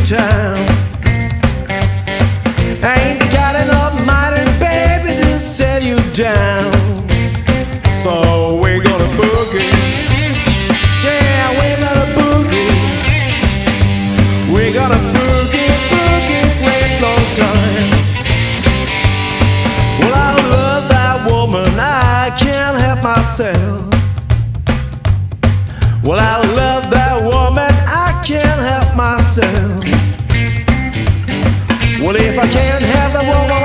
town. I ain't got enough money, baby, to set you down. So we're gonna boogie. Yeah, we're gonna boogie. We're gonna boogie, boogie, great long time. Well, I love that woman, I can't help myself. Well, I love that woman, I can't help myself. Well, if I can't have the woman